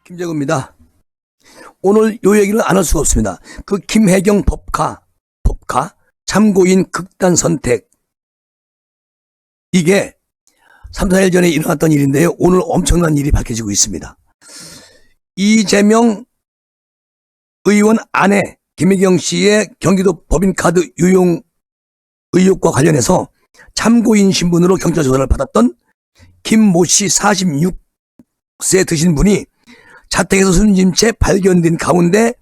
김재구입니다. 오늘 요 얘기를 안 할 수가 없습니다. 그 김혜경 법카 참고인 극단 선택, 이게 3, 4일 전에 일어났던 일인데요. 오늘 엄청난 일이 밝혀지고 있습니다. 이재명 의원 아내 김혜경 씨의 경기도 법인카드 유용 의혹과 관련해서 참고인 신분으로 경찰 조사를 받았던 김모 씨 46세 드신 분이 자택에서 숨진 채 발견된 가운데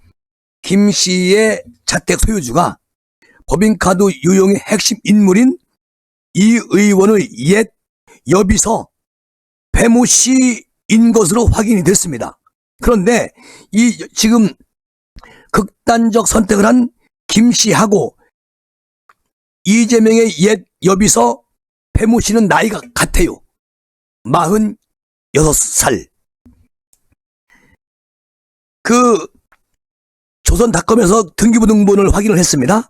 김 씨의 자택 소유주가 법인카드 유용의 핵심 인물인 이 의원의 옛 여비서 배모 씨인 것으로 확인이 됐습니다. 그런데 이 지금 극단적 선택을 한 김 씨하고 이재명의 옛 여비서 배모 씨는 나이가 같아요. 46살. 그 조선닷컴에서 등기부등본을 확인을 했습니다.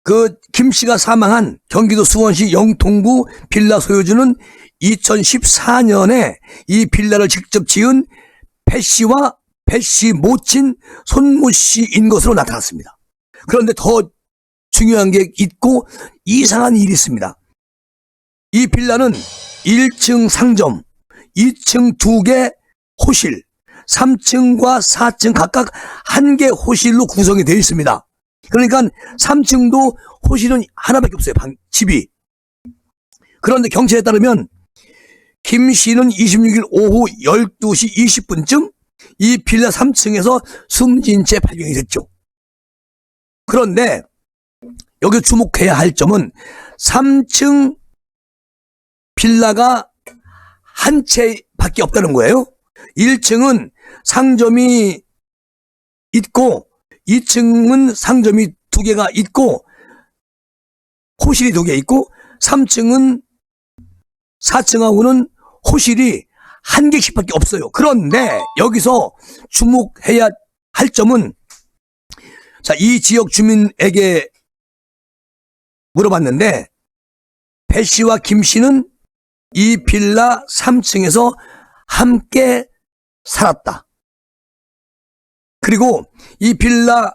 그 김 씨가 사망한 경기도 수원시 영통구 빌라 소유주는 2014년에 이 빌라를 직접 지은 배 씨와 배 씨 모친 손모 씨인 것으로 나타났습니다. 그런데 더 중요한 게 있고 이상한 일이 있습니다. 이 빌라는 1층 상점, 2층 2개 호실, 3층과 4층 각각 1개 호실로 구성이 되어 있습니다. 그러니까 3층도 호실은 하나밖에 없어요. 집이. 그런데 경찰에 따르면 김 씨는 26일 오후 12시 20분쯤 이 빌라 3층에서 숨진 채 발견이 됐죠. 그런데 여기 주목해야 할 점은 3층 빌라가 한 채밖에 없다는 거예요. 1층은 상점이 있고 2층은 상점이 2개가 있고 호실이 2개 있고 3층은 4층하고는 호실이 1개씩밖에 없어요. 그런데 여기서 주목해야 할 점은, 자, 이 지역 주민에게 물어봤는데 배 씨와 김 씨는 이 빌라 3층에서 함께 살았다. 그리고 이 빌라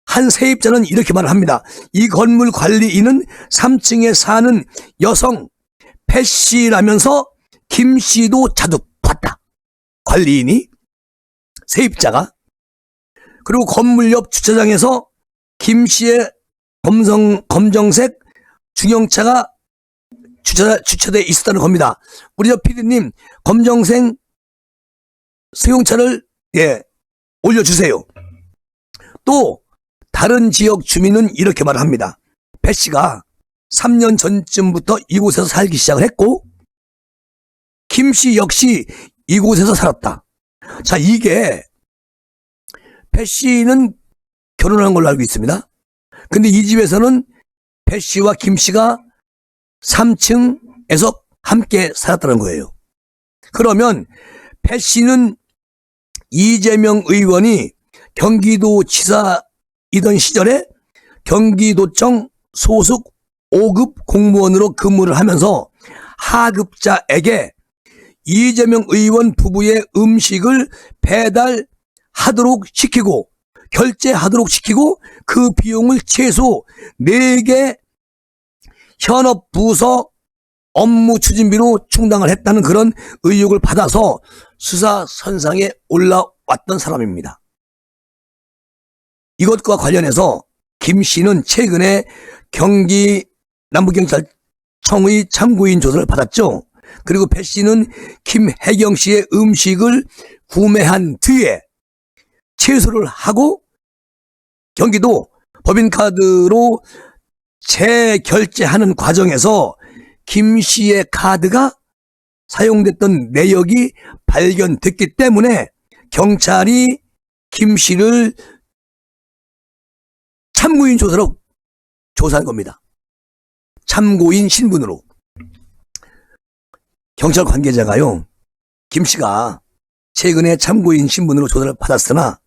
한 세입자는 이렇게 말을 합니다. 이 건물 관리인은 3층에 사는 여성 배 씨라면서 김 씨도 자주 봤다. 관리인이, 세입자가. 그리고 건물 옆 주차장에서 김 씨의 검정색 중형차가 주차돼 있었다는 겁니다. 우리 저 PD님 검정색 승용차를 올려주세요. 또 다른 지역 주민은 이렇게 말을 합니다. 배 씨가 3년 전쯤부터 이곳에서 살기 시작을 했고 김 씨 역시 이곳에서 살았다. 자, 이게 배 씨는 결혼한 걸로 알고 있습니다. 근데 이 집에서는 배 씨와 김 씨가 3층에서 함께 살았다는 거예요. 그러면 배 씨는 이재명 의원이 경기도지사이던 시절에 경기도청 소속 5급 공무원으로 근무를 하면서 하급자에게 이재명 의원 부부의 음식을 배달하도록 시키고 결제하도록 시키고 그 비용을 최소 4개 현업 부서 업무 추진비로 충당을 했다는 그런 의혹을 받아서 수사 선상에 올라왔던 사람입니다. 이것과 관련해서 김 씨는 최근에 경기 남부경찰청의 참고인 조사를 받았죠. 그리고 배 씨는 김혜경 씨의 음식을 구매한 뒤에 취소를 하고 경기도 법인카드로 재결제하는 과정에서 김 씨의 카드가 사용됐던 내역이 발견됐기 때문에 경찰이 김 씨를 참고인 조사로 조사한 겁니다. 참고인 신분으로. 경찰 관계자가요, 김 씨가 최근에 참고인 신분으로 조사를 받았으나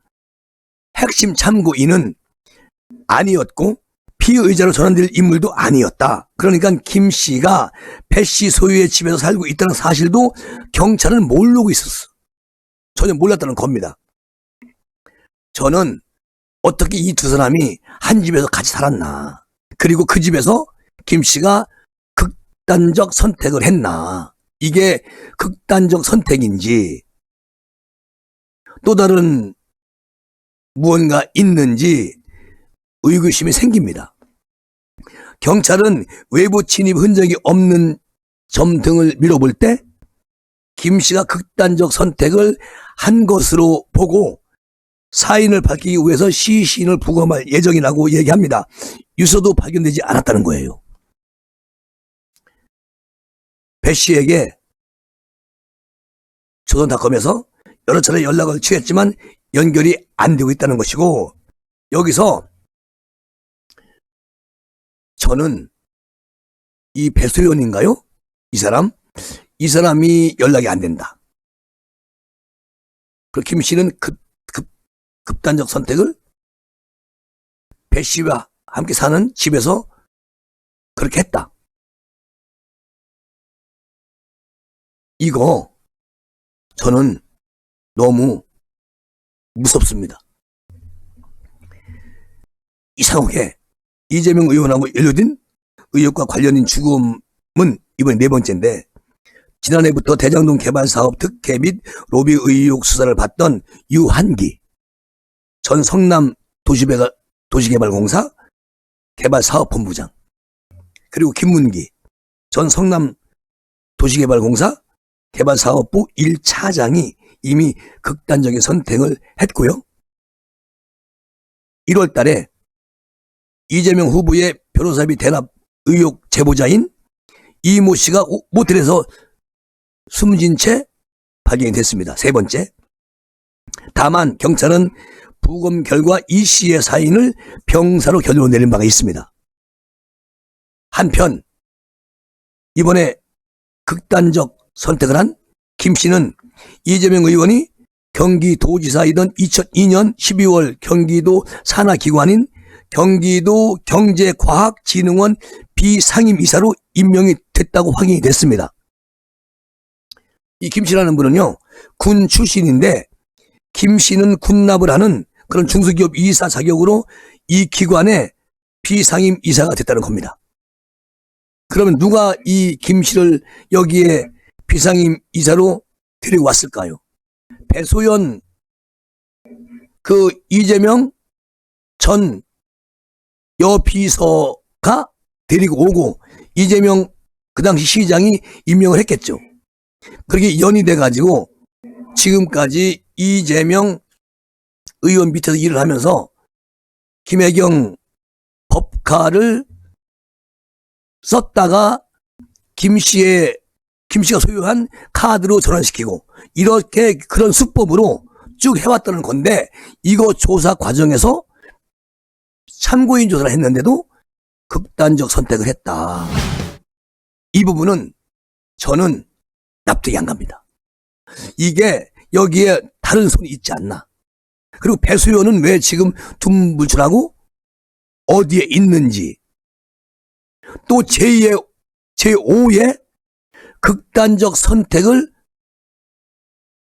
핵심 참고인은 아니었고 피의자로 전환될 인물도 아니었다. 그러니까 김 씨가 배 씨 소유의 집에서 살고 있다는 사실도 경찰은 모르고 있었어. 전혀 몰랐다는 겁니다. 저는 어떻게 이 두 사람이 한 집에서 같이 살았나, 그리고 그 집에서 김 씨가 극단적 선택을 했나, 이게 극단적 선택인지 또 다른 무언가 있는지 의구심이 생깁니다. 경찰은 외부 침입 흔적이 없는 점 등을 미뤄볼 때 김 씨가 극단적 선택을 한 것으로 보고 사인을 밝히기 위해서 시신을 부검할 예정이라고 얘기합니다. 유서도 발견되지 않았다는 거예요. 배 씨에게 조선닷컴에서 여러 차례 연락을 취했지만 연결이 안 되고 있다는 것이고, 여기서 저는 이 배소연인가요? 이 사람이 연락이 안 된다. 그리고 김 씨는 극단적 선택을 배 씨와 함께 사는 집에서 그렇게 했다. 이거 저는 너무 무섭습니다. 이상하게 이재명 의원하고 연루된 의혹과 관련인 죽음은 이번에 네 번째인데, 지난해부터 대장동 개발 사업 특혜 및 로비 의혹 수사를 받던 유한기 전 성남 도시개발공사 개발사업본부장, 그리고 김문기 전 성남 도시개발공사 개발사업부 1차장이 이미 극단적인 선택을 했고요. 1월 달에 이재명 후보의 변호사비 대납 의혹 제보자인 이모 씨가 모텔에서 숨진 채 발견이 됐습니다. 세 번째. 다만 경찰은 부검 결과 이 씨의 사인을 병사로 결론을 내린 바가 있습니다. 한편 이번에 극단적 선택을 한 김 씨는 이재명 의원이 경기도지사이던 2002년 12월 경기도 산하기관인 경기도 경제과학진흥원 비상임이사로 임명이 됐다고 확인이 됐습니다. 이 김 씨라는 분은요, 군 출신인데 김 씨는 군납을 하는 그런 중소기업 이사 자격으로 이 기관의 비상임이사가 됐다는 겁니다. 그러면 누가 이 김 씨를 여기에 비상임이사로 데리고 왔을까요? 배소연 그 이재명 전 여비서가 데리고 오고 이재명 그 당시 시장이 임명을 했겠죠. 그렇게 연이 돼가지고 지금까지 이재명 의원 밑에서 일을 하면서 김혜경 법카를 썼다가 김 씨가 소유한 카드로 전환시키고 이렇게 그런 수법으로 쭉 해왔다는 건데, 이거 조사 과정에서 참고인 조사를 했는데도 극단적 선택을 했다. 이 부분은 저는 납득이 안 갑니다. 이게 여기에 다른 손이 있지 않나. 그리고 배수연은 왜 지금 둔불출하고 어디에 있는지, 또 제5의 극단적 선택을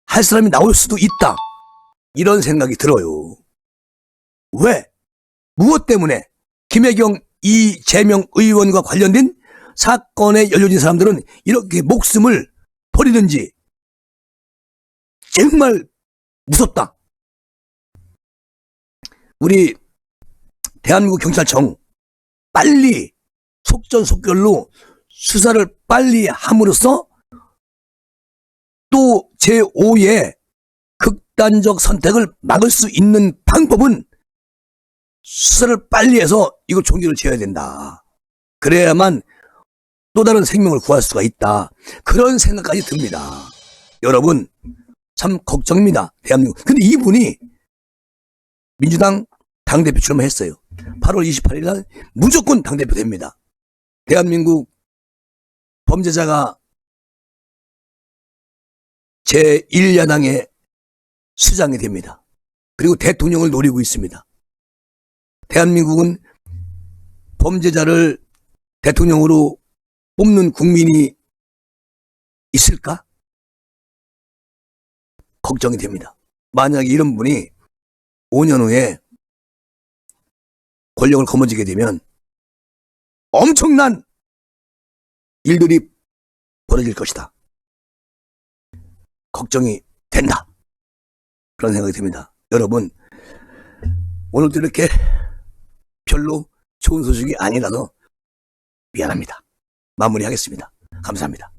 할 사람이 나올 수도 있다, 이런 생각이 들어요. 왜? 무엇 때문에 김혜경 이재명 의원과 관련된 사건에 연루된 사람들은 이렇게 목숨을 버리는지 정말 무섭다. 우리 대한민국 경찰청 빨리 속전속결로 수사를 빨리 함으로써 또 제5의 극단적 선택을 막을 수 있는 방법은 수사를 빨리 해서 이거 종결을 지어야 된다. 그래야만 또 다른 생명을 구할 수가 있다. 그런 생각까지 듭니다. 여러분 참 걱정입니다. 대한민국. 근데 이분이 민주당 당대표 출마했어요. 8월 28일 날 무조건 당대표 됩니다. 대한민국 범죄자가 제1야당의 수장이 됩니다. 그리고 대통령을 노리고 있습니다. 대한민국은 범죄자를 대통령으로 뽑는 국민이 있을까? 걱정이 됩니다. 만약에 이런 분이 5년 후에 권력을 거머쥐게 되면 엄청난 일들이 벌어질 것이다. 걱정이 된다. 그런 생각이 듭니다. 여러분, 오늘도 이렇게 별로 좋은 소식이 아니라서 미안합니다. 마무리하겠습니다. 감사합니다.